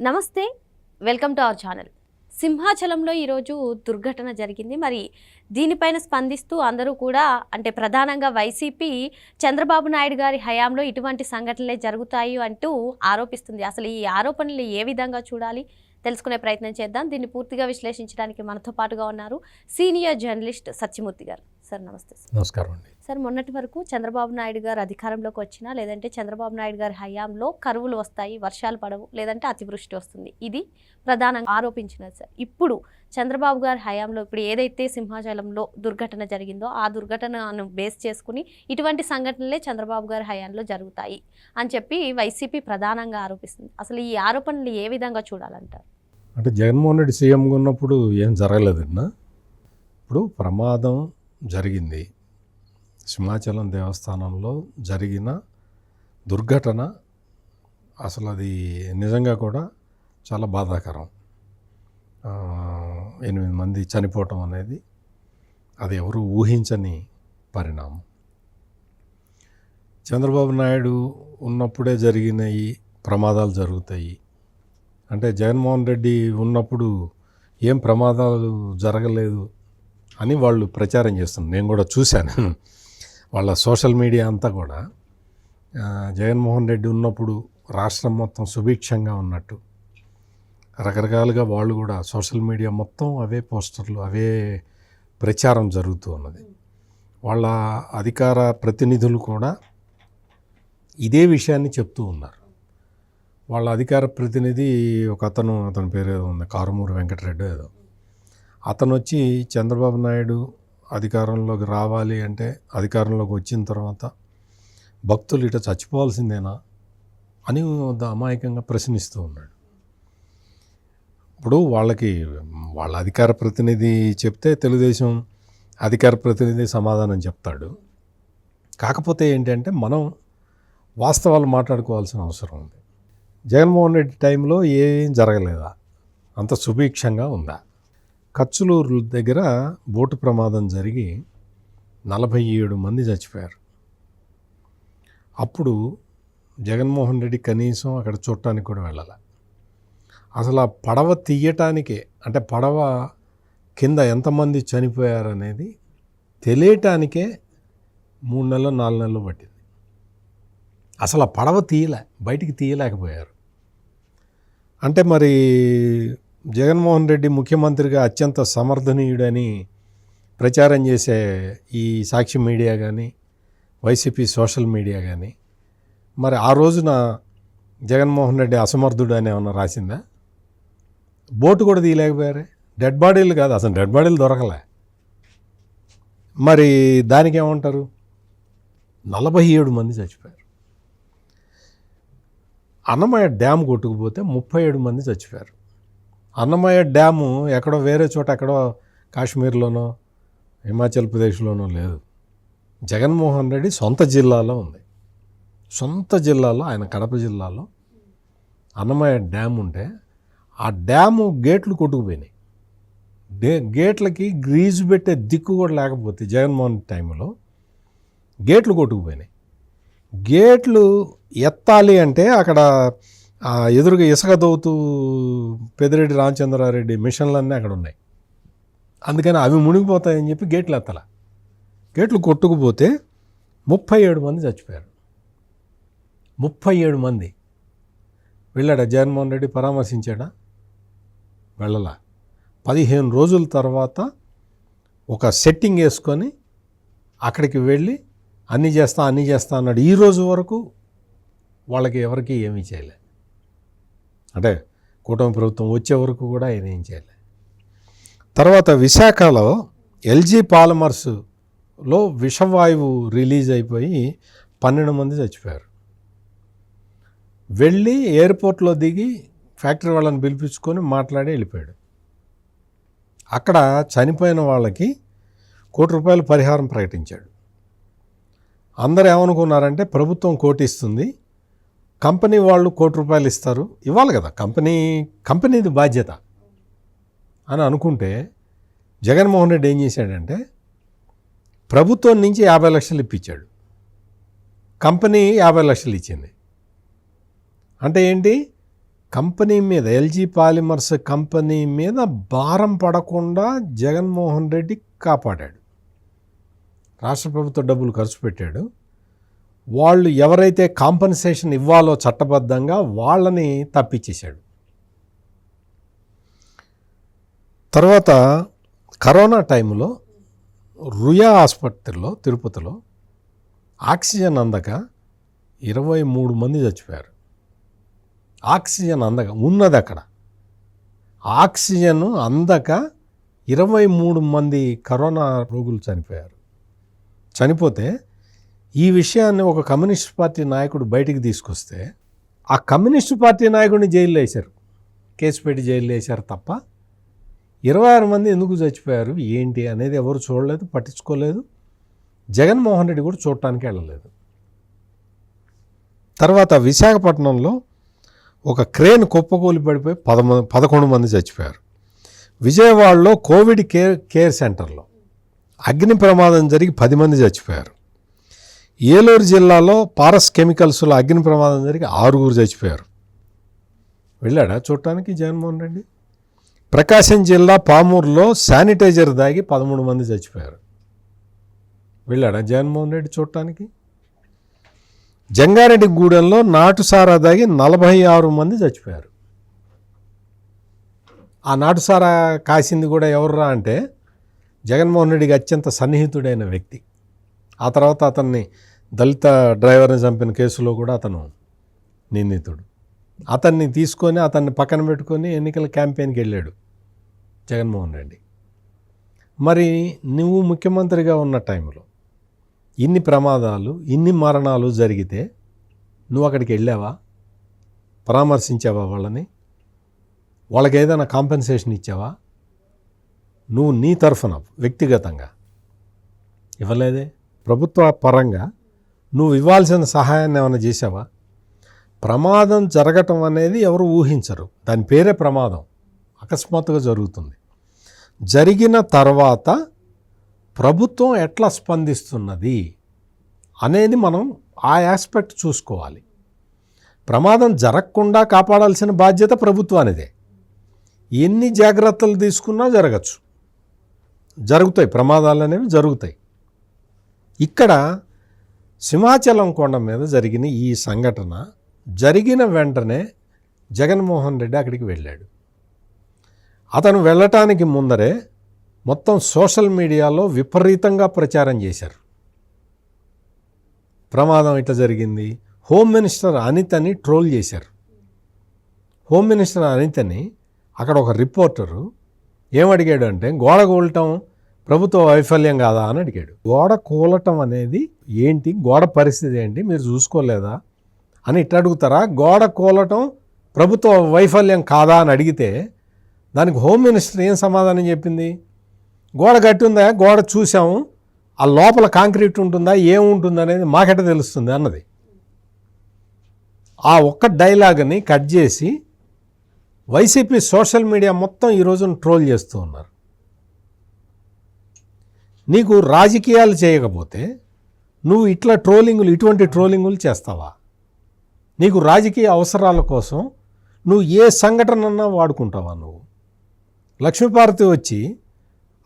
నమస్తే, welcome to our channel. సింహాచలంలో ఈరోజు దుర్ఘటన జరిగింది. మరి దీనిపైన స్పందిస్తూ అందరూ కూడా అంటే ప్రధానంగా వైసీపీ చంద్రబాబు నాయుడు గారి హయాంలో ఇటువంటి సంఘటనలే జరుగుతాయి అంటూ ఆరోపిస్తుంది. అసలు ఈ ఆరోపణలు ఏ విధంగా చూడాలి తెలుసుకునే ప్రయత్నం చేద్దాం. దీన్ని పూర్తిగా విశ్లేషించడానికి మనతో పాటుగా ఉన్నారు సీనియర్ జర్నలిస్ట్ సత్యమూర్తి గారు. సార్ నమస్తే. నమస్కారం అండి. సార్, మొన్నటి వరకు చంద్రబాబు నాయుడు గారు అధికారంలోకి వచ్చినా లేదంటే చంద్రబాబు నాయుడు గారి హయాంలో కరువులు వస్తాయి, వర్షాలు పడవు, లేదంటే అతివృష్టి వస్తుంది, ఇది ప్రధానంగా ఆరోపించినది. సార్, ఇప్పుడు చంద్రబాబు గారి హయాంలో ఇప్పుడు ఏదైతే సింహాచలంలో దుర్ఘటన జరిగిందో ఆ దుర్ఘటనను బేస్ చేసుకుని ఇటువంటి సంఘటనలే చంద్రబాబు గారి హయాంలో జరుగుతాయి అని చెప్పి వైసీపీ ప్రధానంగా ఆరోపిస్తుంది. అసలు ఈ ఆరోపణలు ఏ విధంగా చూడాలంటారు? అంటే జగన్మోహన్ రెడ్డి సీఎంగా ఉన్నప్పుడు ఏం జరగలేదన్నా. ఇప్పుడు ప్రమాదం జరిగింది, సింహాచలం దేవస్థానంలో జరిగిన దుర్ఘటన అసలు అది నిజంగా కూడా చాలా బాధాకరం. 8 మంది చనిపోవటం అనేది అది ఎవరు ఊహించని పరిణామం. చంద్రబాబు నాయుడు ఉన్నప్పుడే జరిగిన ఈ ప్రమాదాలు జరుగుతాయి అంటే జగన్మోహన్ రెడ్డి ఉన్నప్పుడు ఏం ప్రమాదాలు జరగలేదు అని వాళ్ళు ప్రచారం చేస్తున్నారు. నేను కూడా చూశాను వాళ్ళ సోషల్ మీడియా అంతా కూడా జగన్మోహన్ రెడ్డి ఉన్నప్పుడు రాష్ట్రం మొత్తం సుభిక్షంగా ఉన్నట్టు రకరకాలుగా వాళ్ళు కూడా సోషల్ మీడియా మొత్తం అవే పోస్టర్లు, అవే ప్రచారం జరుగుతూ ఉన్నది. వాళ్ళ అధికార ప్రతినిధులు కూడా ఇదే విషయాన్ని చెప్తూ ఉన్నారు. వాళ్ళ అధికార ప్రతినిధి ఒక అతని పేరు ఏదో ఉంది, కారుమూరి వెంకటరెడ్డి ఏదో, అతను వచ్చి చంద్రబాబు నాయుడు అధికారంలోకి రావాలి అంటే అధికారంలోకి వచ్చిన తర్వాత భక్తులు ఇట చచ్చిపోవాల్సిందేనా అని అమాయకంగా ప్రశ్నిస్తూ ఉన్నాడు. ఇప్పుడు వాళ్ళ అధికార ప్రతినిధి చెప్తే తెలుగుదేశం అధికార ప్రతినిధి సమాధానం చెప్తాడు. కాకపోతే ఏంటంటే మనం వాస్తవాలు మాట్లాడుకోవాల్సిన అవసరం ఉంది. జగన్మోహన్ రెడ్డి టైంలో ఏం జరగలేదా? అంత సుభిక్షంగా ఉందా? కచ్చులూరు దగ్గర బోటు ప్రమాదం జరిగి 47 మంది చచ్చిపోయారు. అప్పుడు జగన్మోహన్ రెడ్డి కనీసం అక్కడ చూడటానికి కూడా వెళ్ళాలి. అసలు ఆ పడవ తీయటానికే అంటే పడవ కింద ఎంతమంది చనిపోయారనేది తెలియటానికే 3 నెలలు 4 నెలలు పట్టింది. అసలు ఆ పడవ బయటికి తీయలేకపోయారు. అంటే మరి జగన్మోహన్ రెడ్డి ముఖ్యమంత్రిగా అత్యంత సమర్థనీయుడని ప్రచారం చేసే ఈ సాక్షి మీడియా కానీ వైసీపీ సోషల్ మీడియా కానీ మరి ఆ రోజున జగన్మోహన్ రెడ్డి అసమర్థుడు అని ఏమన్నా రాసిందా? బోటు కూడా తీయలేకపోయారే. డెడ్ బాడీలు కాదు, అసలు డెడ్ బాడీలు దొరకలే. మరి దానికి ఏమంటారు? 47 మంది చచ్చిపోయారు. అన్నమయ్య డ్యామ్ కొట్టుకుపోతే 37 మంది చచ్చిపోయారు. అన్నమయ్య డ్యాము ఎక్కడో వేరే చోట ఎక్కడో కాశ్మీర్లోనో హిమాచల్ ప్రదేశ్లోనో లేదు, జగన్మోహన్ రెడ్డి సొంత జిల్లాలో ఉంది. సొంత జిల్లాలో, ఆయన కడప జిల్లాలో అన్నమయ్య డ్యామ్ ఉంటే ఆ డ్యాము గేట్లు కొట్టుకుపోయినాయి. గేట్లకి గ్రీజు పెట్టే దిక్కు కూడా లేకపోతే జగన్మోహన్ టైంలో గేట్లు కొట్టుకుపోయినాయి. గేట్లు ఎత్తాలి అంటే అక్కడ ఎదురుగా ఇసుక దవ్వుతూ పెద్దిరెడ్డి రామచంద్రారెడ్డి మిషన్లన్నీ అక్కడ ఉన్నాయి. అందుకని అవి మునిగిపోతాయని చెప్పి గేట్లు ఎత్తల. గేట్లు కొట్టుకుపోతే 37 మంది చచ్చిపోయారు. 37 మంది. వెళ్ళాడా జగన్మోహన్ రెడ్డి? పరామర్శించాడా? వెళ్ళలా. 15 రోజుల తర్వాత ఒక సెట్టింగ్ వేసుకొని అక్కడికి వెళ్ళి అన్నీ చేస్తా అన్నాడు. ఈ రోజు వరకు వాళ్ళకి ఎవరికి ఏమీ చేయలే. అంటే కూటమి ప్రభుత్వం వచ్చే వరకు కూడా ఆయన ఏం చేయలే. తర్వాత విశాఖలో ఎల్జీ పాలిమర్స్లో విషవాయువు రిలీజ్ అయిపోయి 12 మంది చచ్చిపోయారు. వెళ్ళి ఎయిర్పోర్ట్లో దిగి ఫ్యాక్టరీ వాళ్ళని పిలిపించుకొని మాట్లాడి వెళ్ళిపోయాడు. అక్కడ చనిపోయిన వాళ్ళకి ₹1 కోటి పరిహారం ప్రకటించాడు. అందరూ ఏమనుకున్నారంటే ప్రభుత్వం కోటి ఇస్తుంది, కంపెనీ వాళ్ళు ₹1 కోటి ఇస్తారు, ఇవ్వాలి కదా, కంపెనీది బాధ్యత అని అనుకుంటే జగన్మోహన్ రెడ్డి ఏం చేశాడంటే ప్రభుత్వం నుంచి 50 లక్షలు ఇప్పించాడు, కంపెనీ 50 లక్షలు ఇచ్చింది. అంటే ఏంటి? కంపెనీ మీద ఎల్జీ పాలిమర్స్ కంపెనీ మీద భారం పడకుండా జగన్మోహన్ రెడ్డి కాపాడాడు. రాష్ట్ర ప్రభుత్వ డబ్బులు ఖర్చు పెట్టాడు. వాళ్ళు ఎవరైతే కాంపన్సేషన్ ఇవ్వాలో చట్టబద్ధంగా వాళ్ళని తప్పించేశాడు. తర్వాత కరోనా టైంలో రుయా ఆసుపత్రిలో తిరుపతిలో ఆక్సిజన్ అందక 23 మంది చచ్చిపోయారు. ఆక్సిజన్ అందక ఉన్నది అక్కడ, ఆక్సిజన్ అందక 23 మంది కరోనా రోగులు చనిపోయారు. చనిపోతే ఈ విషయాన్ని ఒక కమ్యూనిస్ట్ పార్టీ నాయకుడు బయటికి తీసుకొస్తే ఆ కమ్యూనిస్ట్ పార్టీ నాయకుడిని జైల్లో వేశారు, కేసు పెట్టి జైల్లో వేశారు తప్ప 26 మంది ఎందుకు చచ్చిపోయారు ఏంటి అనేది ఎవరు చూడలేదు, పట్టించుకోలేదు. జగన్మోహన్ రెడ్డి కూడా చూడటానికి వెళ్ళలేదు. తర్వాత విశాఖపట్నంలో ఒక క్రేన్ కుప్పకూలి పడిపోయి 11 మంది చచ్చిపోయారు. విజయవాడలో కోవిడ్ కేర్ సెంటర్లో అగ్ని ప్రమాదం జరిగి 10 మంది చచ్చిపోయారు. ఏలూరు జిల్లాలో పారస్ కెమికల్స్లో అగ్ని ప్రమాదం జరిగి 6 చచ్చిపోయారు. వెళ్ళాడా చూడటానికి జగన్మోహన్ రెడ్డి? ప్రకాశం జిల్లా పామూరులో శానిటైజర్ దాగి 13 మంది చచ్చిపోయారు. వెళ్ళాడా జగన్మోహన్ రెడ్డి చూడటానికి? జంగారెడ్డిగూడెంలో నాటుసారా దాగి 46 మంది చచ్చిపోయారు. ఆ నాటుసారా కాసింది కూడా ఎవర్రా అంటే జగన్మోహన్ రెడ్డికి అత్యంత సన్నిహితుడైన వ్యక్తి. ఆ తర్వాత అతన్ని దళిత డ్రైవర్ని చంపిన కేసులో కూడా అతను నిందితుడు. అతన్ని తీసుకొని అతన్ని పక్కన పెట్టుకొని ఎన్నికల క్యాంపెయిన్కి వెళ్ళాడు జగన్మోహన్ రెడ్డి. మరి నువ్వు ముఖ్యమంత్రిగా ఉన్న టైంలో ఇన్ని ప్రమాదాలు, ఇన్ని మరణాలు జరిగితే నువ్వు అక్కడికి వెళ్ళావా? పరామర్శించావా వాళ్ళని? వాళ్ళకి ఏదైనా కాంపెన్సేషన్ ఇచ్చావా? నువ్వు నీ తరఫున వ్యక్తిగతంగా ఇవ్వలేదే. ప్రభుత్వ పరంగా నువ్వు ఇవ్వాల్సిన సహాయాన్ని ఏమైనా చేసావా? ప్రమాదం జరగటం అనేది ఎవరు ఊహించరు, దాని పేరే ప్రమాదం. అకస్మాత్తుగా జరుగుతుంది. జరిగిన తర్వాత ప్రభుత్వం ఎట్లా స్పందిస్తున్నది అనేది మనం ఆ ఆస్పెక్ట్ చూసుకోవాలి. ప్రమాదం జరగకుండా కాపాడాల్సిన బాధ్యత ప్రభుత్వానిదే. ఎన్ని జాగ్రత్తలు తీసుకున్నా జరుగుతాయి, ప్రమాదాలు అనేవి జరుగుతాయి. ఇక్కడ సింహాచలం కొండ మీద జరిగిన ఈ సంఘటన జరిగిన వెంటనే జగన్మోహన్ రెడ్డి అక్కడికి వెళ్ళాడు. అతను వెళ్ళటానికి ముందరే మొత్తం సోషల్ మీడియాలో విపరీతంగా ప్రచారం చేశారు. ప్రమాదం ఇట్లా జరిగింది. హోమ్ మినిస్టర్ అనితని ట్రోల్ చేశారు. హోమ్ మినిస్టర్ అనితని అక్కడ ఒక రిపోర్టరు ఏమడిగాడు అంటే, గోడ కూలటం ప్రభుత్వ వైఫల్యం కాదా అని అడిగాడు. గోడ కూలటం అనేది ఏంటి, గోడ పరిస్థితి ఏంటి, మీరు చూసుకోలేదా అని ఇట్లా అడుగుతారా? గోడ కూలటం ప్రభుత్వ వైఫల్యం కాదా అని అడిగితే దానికి హోమ్ మినిస్టర్ ఏం సమాధానం చెప్పింది? గోడ గట్టి ఉందా, గోడ చూసాము, ఆ లోపల కాంక్రీట్ ఉంటుందా, ఏముంటుంది అనేది మాకెట తెలుస్తుంది అన్నది. ఆ ఒక్క డైలాగ్ని కట్ చేసి వైసీపీ సోషల్ మీడియా మొత్తం ఈరోజు ట్రోల్ చేస్తూ ఉన్నారు. నీకు రాజకీయాలు చేయకపోతే నువ్వు ఇటువంటి ట్రోలింగులు చేస్తావా? నీకు రాజకీయ అవసరాల కోసం నువ్వు ఏ సంఘటనన్నా వాడుకుంటావా? నువ్వు లక్ష్మీపార్వతి వచ్చి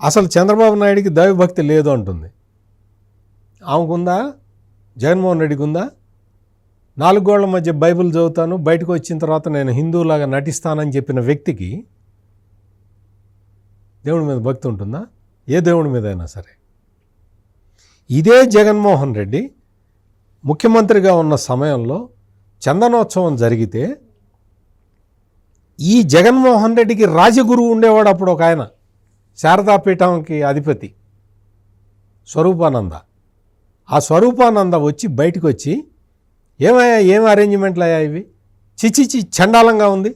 అసలు చంద్రబాబు నాయుడికి దైవభక్తి లేదు అంటుంది. ఆమెకుందా? జగన్మోహన్ రెడ్డికి ఉందా? 4 గోళ్ల మధ్య బైబిల్ చదువుతాను, బయటకు వచ్చిన తర్వాత నేను హిందువులాగా నటిస్తానని చెప్పిన వ్యక్తికి దేవుడి మీద భక్తి ఉంటుందా? ఏ దేవుడి మీద అయినా సరే. ఇదే జగన్మోహన్ రెడ్డి ముఖ్యమంత్రిగా ఉన్న సమయంలో చందనోత్సవం జరిగితే ఈ జగన్మోహన్ రెడ్డికి రాజగురువు ఉండేవాడు అప్పుడు ఒక ఆయన, శారదాపీఠంకి అధిపతి స్వరూపానంద. ఆ స్వరూపానంద వచ్చి బయటకు వచ్చి, ఏమయ్యా, ఏం అరేంజ్మెంట్లు అయ్యా ఇవి, చిచిచి చండాలంగా ఉంది,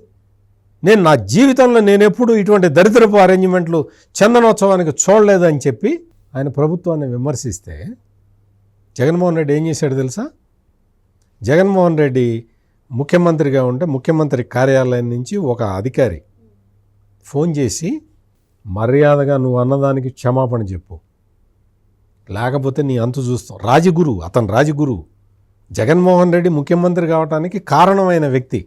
నేను నా జీవితంలో ఎప్పుడు ఇటువంటి దరిద్రపు అరేంజ్మెంట్లు చందనోత్సవానికి చూడలేదు అని చెప్పి ఆయన ప్రభుత్వాన్ని విమర్శిస్తే జగన్మోహన్ రెడ్డి ఏం చేశాడు తెలుసా? జగన్మోహన్ రెడ్డి ముఖ్యమంత్రిగా ఉంటే ముఖ్యమంత్రి కార్యాలయం నుంచి ఒక అధికారి ఫోన్ చేసి, మర్యాదగా నువ్వు అన్నదానికి క్షమాపణ చెప్పు, లేకపోతే నీ అంతు చూస్తాం. రాజగురువు, అతను రాజగురువు. జగన్మోహన్ రెడ్డి ముఖ్యమంత్రి కావడానికి కారణమైన వ్యక్తి.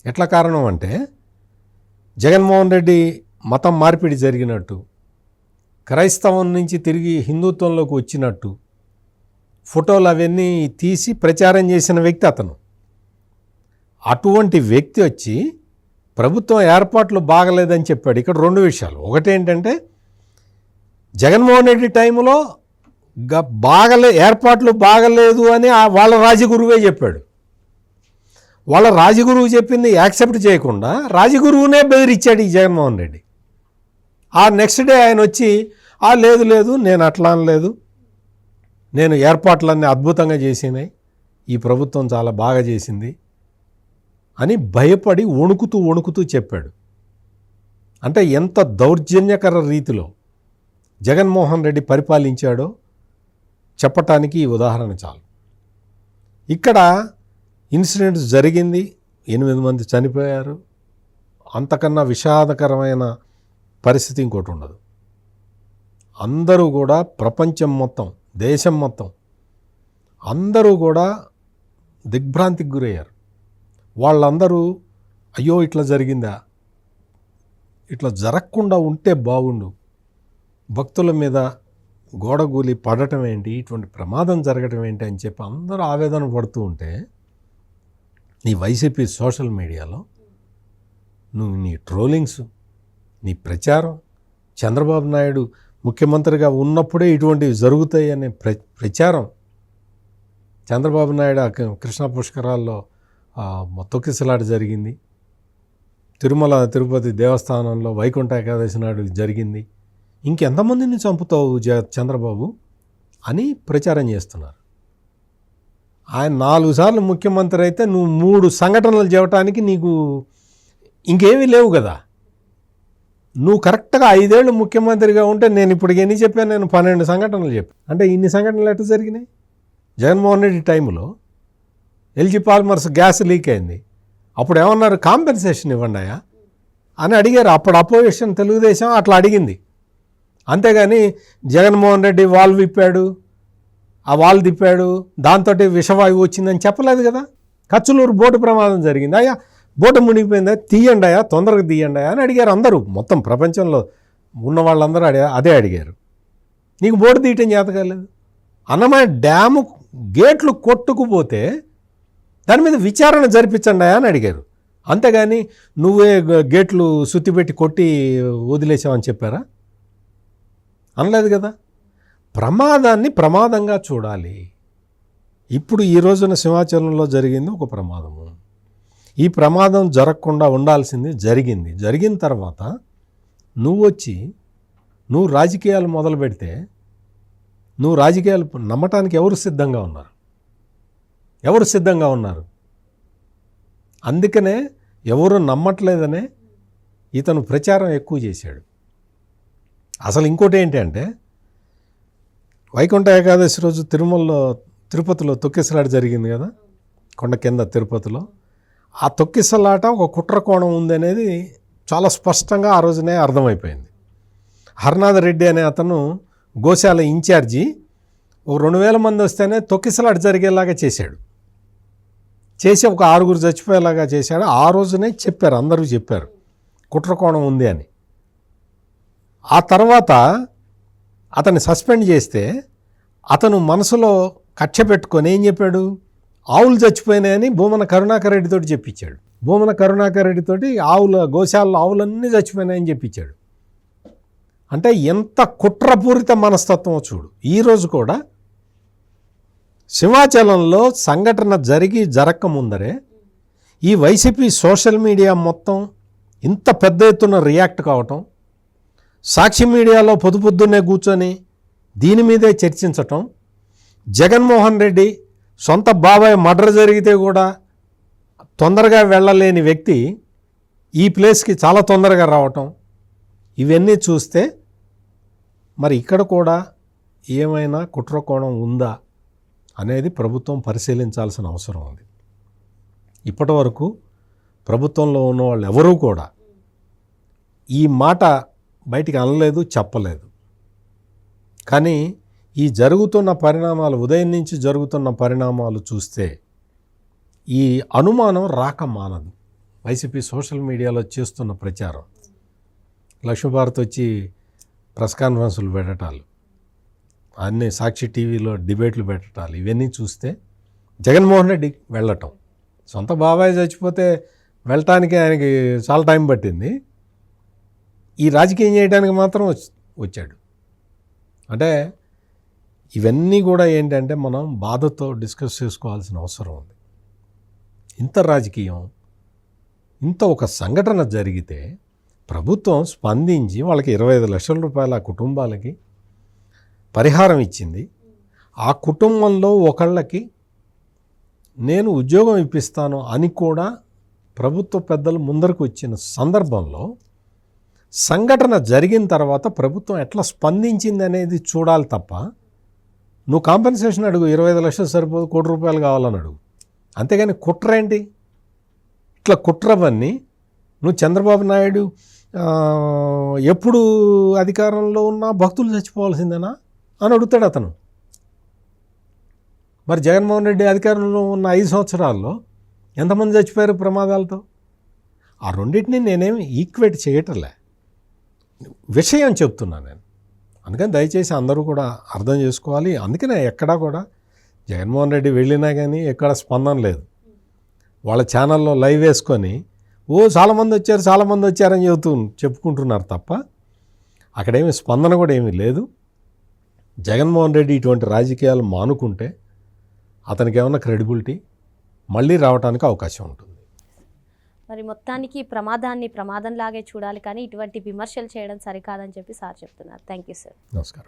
ఎట్లా కారణం అంటే జగన్మోహన్ రెడ్డి మతం మార్పిడి జరిగినట్టు, క్రైస్తవం నుంచి తిరిగి హిందుత్వంలోకి వచ్చినట్టు ఫోటోలు అవన్నీ తీసి ప్రచారం చేసిన వ్యక్తి అతను. అటువంటి వ్యక్తి వచ్చి ప్రభుత్వం ఏర్పాట్లు బాగలేదని చెప్పాడు. ఇక్కడ రెండు విషయాలు. ఒకటి ఏంటంటే జగన్మోహన్ రెడ్డి టైంలో ఏర్పాట్లు బాగలేదు అని వాళ్ళ రాజగురువే చెప్పాడు. వాళ్ళ రాజగురువు చెప్పింది యాక్సెప్ట్ చేయకుండా రాజగురువునే బెదిరించాడు ఈ జగన్మోహన్ రెడ్డి. ఆ నెక్స్ట్ డే ఆయన వచ్చి లేదు లేదు నేను అట్లా అనలేదు, నేను ఏర్పాట్లన్నీ అద్భుతంగా చేసినాయి, ఈ ప్రభుత్వం చాలా బాగా చేసింది అని భయపడి వణుకుతూ చెప్పాడు. అంటే ఎంత దౌర్జన్యకర రీతిలో జగన్మోహన్ రెడ్డి పరిపాలించాడో చెప్పటానికి ఈ ఉదాహరణ చాలు. ఇక్కడ ఇన్సిడెంట్ జరిగింది, 8 మంది చనిపోయారు. అంతకన్నా విషాదకరమైన పరిస్థితి ఇంకోటి ఉండదు. అందరూ కూడా ప్రపంచం మొత్తం, దేశం మొత్తం అందరూ కూడా దిగ్భ్రాంతికి గురయ్యారు. వాళ్ళందరూ అయ్యో ఇట్లా జరిగిందా, ఇట్లా జరగకుండా ఉంటే బాగుండు, భక్తుల మీద గోడగూలి పడటం ఏంటి, ఇటువంటి ప్రమాదం జరగటం ఏంటి అని చెప్పి అందరూ ఆవేదన పడుతూ ఉంటే నీ వైసీపీ సోషల్ మీడియాలో నువ్వు నీ ట్రోలింగ్స్, నీ ప్రచారం, చంద్రబాబు నాయుడు ముఖ్యమంత్రిగా ఉన్నప్పుడే ఇటువంటివి జరుగుతాయి అనే ప్రచారం, చంద్రబాబు నాయుడు కృష్ణా పుష్కరాల్లో తొక్కిసలాట జరిగింది, తిరుమల తిరుపతి దేవస్థానంలో వైకుంఠ ఏకాదశి నాడు జరిగింది, ఇంకెంతమందిని చంపుతావు చంద్రబాబు అని ప్రచారం చేస్తున్నారు. ఆయన 4 సార్లు ముఖ్యమంత్రి అయితే నువ్వు 3 సంఘటనలు చెప్పడానికి నీకు ఇంకేమీ లేవు కదా. నువ్వు కరెక్ట్గా 5 ఏళ్ళు ముఖ్యమంత్రిగా ఉంటే నేను ఇప్పుడు ఎన్ని చెప్పాను, నేను 12 సంఘటనలు చెప్పాను. అంటే ఇన్ని సంఘటనలు ఎట్లా జరిగినాయి? జగన్మోహన్ రెడ్డి టైంలో ఎల్జీ పాలిమర్స్ గ్యాస్ లీక్ అయింది, అప్పుడు ఏమన్నారు, కాంపెన్సేషన్ ఇవ్వండి అని అడిగారు. అప్పుడు అపోజిషన్ తెలుగుదేశం అట్లా అడిగింది. అంతేగాని జగన్మోహన్ రెడ్డి వాల్ విప్పాడు, ఆ వాల్ తిప్పాడు, దాంతో విషవాయువు వచ్చిందని చెప్పలేదు కదా. కచ్చలూరు బోటు ప్రమాదం జరిగింది, అయ్యా బోటు మునిగిపోయిందా, తీయండి అయ్యా, తొందరగా తీయండి అని అడిగారు అందరూ. మొత్తం ప్రపంచంలో ఉన్న వాళ్ళందరూ అదే అడిగారు. నీకు బోటు తీయటం చేత కాలేదు. అన్నమయ్య డ్యాము గేట్లు కొట్టుకుపోతే దాని మీద విచారణ జరిపించండి అని అడిగారు. అంతేగాని నువ్వే గేట్లు సుత్తిపెట్టి కొట్టి వదిలేసావని చెప్పారా? అనలేదు కదా. ప్రమాదాన్ని ప్రమాదంగా చూడాలి. ఇప్పుడు ఈ రోజున సింహాచలంలో జరిగింది ఒక ప్రమాదము. ఈ ప్రమాదం జరగకుండా ఉండాల్సింది జరిగింది. జరిగిన తర్వాత నువ్వు రాజకీయాలు మొదలు పెడితే నువ్వు రాజకీయాలు నమ్మటానికి ఎవరు సిద్ధంగా ఉన్నారు? అందుకనే ఎవరు నమ్మట్లేదనే ఇతను ప్రచారం ఎక్కువ చేశాడు. అసలు ఇంకోటి ఏంటంటే వైకుంఠ ఏకాదశి రోజు తిరుపతిలో తొక్కిసలాట జరిగింది కదా, కొండ కింద తిరుపతిలో. ఆ తొక్కిసలాట ఒక కుట్రకోణం ఉంది అనేది చాలా స్పష్టంగా ఆ రోజునే అర్థమైపోయింది. హర్నాథ్ రెడ్డి అనే అతను గోశాల ఇన్ఛార్జి ఒక 2000 మంది వస్తేనే తొక్కిసలాట జరిగేలాగా చేసి ఒక 6 చచ్చిపోయేలాగా చేశాడు. ఆ రోజునే చెప్పారు, అందరూ చెప్పారు కుట్రకోణం ఉంది అని. ఆ తర్వాత అతన్ని సస్పెండ్ చేస్తే అతను మనసులో కక్ష పెట్టుకొని ఏం చెప్పాడు, ఆవులు చచ్చిపోయినాయని భూమన కరుణాకర్ రెడ్డితోటి చెప్పించాడు. భూమన కరుణాకర్ రెడ్డితోటి గోశాలలో ఆవులన్నీ చచ్చిపోయినాయని చెప్పించాడు. అంటే ఎంత కుట్రపూరిత మనస్తత్వం చూడు. ఈరోజు కూడా సింహాచలంలో సంఘటన జరగకముందరే ఈ వైసీపీ సోషల్ మీడియా మొత్తం ఇంత పెద్ద ఎత్తున రియాక్ట్ కావటం, సాక్షి మీడియాలో పొద్దున్నే కూర్చొని దీని మీదే చర్చించటం, జగన్మోహన్ రెడ్డి సొంత బాబాయ్ మర్డర్ జరిగితే కూడా తొందరగా వెళ్ళలేని వ్యక్తి ఈ ప్లేస్కి చాలా తొందరగా రావటం, ఇవన్నీ చూస్తే మరి ఇక్కడ కూడా ఏమైనా కుట్రకోణం ఉందా అనేది ప్రభుత్వం పరిశీలించాల్సిన అవసరం ఉంది. ఇప్పటి వరకు ప్రభుత్వంలో ఉన్న వాళ్ళు ఎవరూ కూడా ఈ మాట బయటికి అనలేదు, చెప్పలేదు. కానీ ఈ జరుగుతున్న పరిణామాలు, ఉదయం నుంచి జరుగుతున్న పరిణామాలు చూస్తే ఈ అనుమానం రాక మానదు. వైసీపీ సోషల్ మీడియాలో చేస్తున్న ప్రచారం, లక్ష్మీభారత్ వచ్చి ప్రెస్ కాన్ఫరెన్సులు పెట్టటాలు, అన్నీ సాక్షి టీవీలో డిబేట్లు పెట్టటాలు, ఇవన్నీ చూస్తే జగన్మోహన్ రెడ్డి వెళ్ళటం, సొంత బాబాయ్ చచ్చిపోతే వెళ్ళటానికి ఆయనకి చాలా టైం పట్టింది, ఈ రాజకీయం చేయడానికి మాత్రం వచ్చాడు. అంటే ఇవన్నీ కూడా ఏంటంటే మనం బాధతో డిస్కస్ చేసుకోవాల్సిన అవసరం ఉంది. ఇంత రాజకీయం, ఇంత ఒక సంఘటన జరిగితే ప్రభుత్వం స్పందించి వాళ్ళకి 25 లక్షల రూపాయల ఆ కుటుంబాలకి పరిహారం ఇచ్చింది. ఆ కుటుంబంలో ఒకళ్ళకి నేను ఉద్యోగం ఇప్పిస్తాను అని కూడా ప్రభుత్వ పెద్దలు ముందరకు వచ్చిన సందర్భంలో సంఘటన జరిగిన తర్వాత ప్రభుత్వం ఎట్లా స్పందించింది అనేది చూడాలి తప్ప, నువ్వు కాంపెన్సేషన్ అడుగు, 25 లక్షలు సరిపోదు, ₹1 కోటి కావాలని అడుగు. అంతేగాని కుట్ర ఏంటి? ఇట్లా కుట్రవన్నీ నువ్వు చంద్రబాబు నాయుడు ఎప్పుడు అధికారంలో ఉన్న భక్తులు చచ్చిపోవాల్సిందేనా అని అడుగుతాడు అతను. మరి జగన్మోహన్ రెడ్డి అధికారంలో ఉన్న 5 సంవత్సరాల్లో ఎంతమంది చచ్చిపోయారు ప్రమాదాలతో? ఆ రెండింటిని నేనేమి ఈక్వేట్ చేయటంలే, విషయం చెప్తున్నాను నేను. అందుకని దయచేసి అందరూ కూడా అర్థం చేసుకోవాలి. అందుకనే ఎక్కడా కూడా జగన్మోహన్ రెడ్డి వెళ్ళినా కానీ ఎక్కడ స్పందన లేదు. వాళ్ళ ఛానల్లో లైవ్ వేసుకొని చాలామంది వచ్చారని చెప్పుకుంటున్నారు తప్ప అక్కడేమి స్పందన కూడా ఏమీ లేదు. జగన్మోహన్ రెడ్డి ఇటువంటి రాజకీయాలు మానుకుంటే అతనికి ఏమన్నా క్రెడిబిలిటీ మళ్ళీ రావడానికి అవకాశం ఉంటుంది. మరి మొత్తానికి ప్రమాదాన్ని ప్రమాదంలాగే చూడాలి, కానీ ఇటువంటి విమర్శలు చేయడం సరికాదని చెప్పి సార్ చెప్తున్నారు. Thank you sir. నమస్కారం.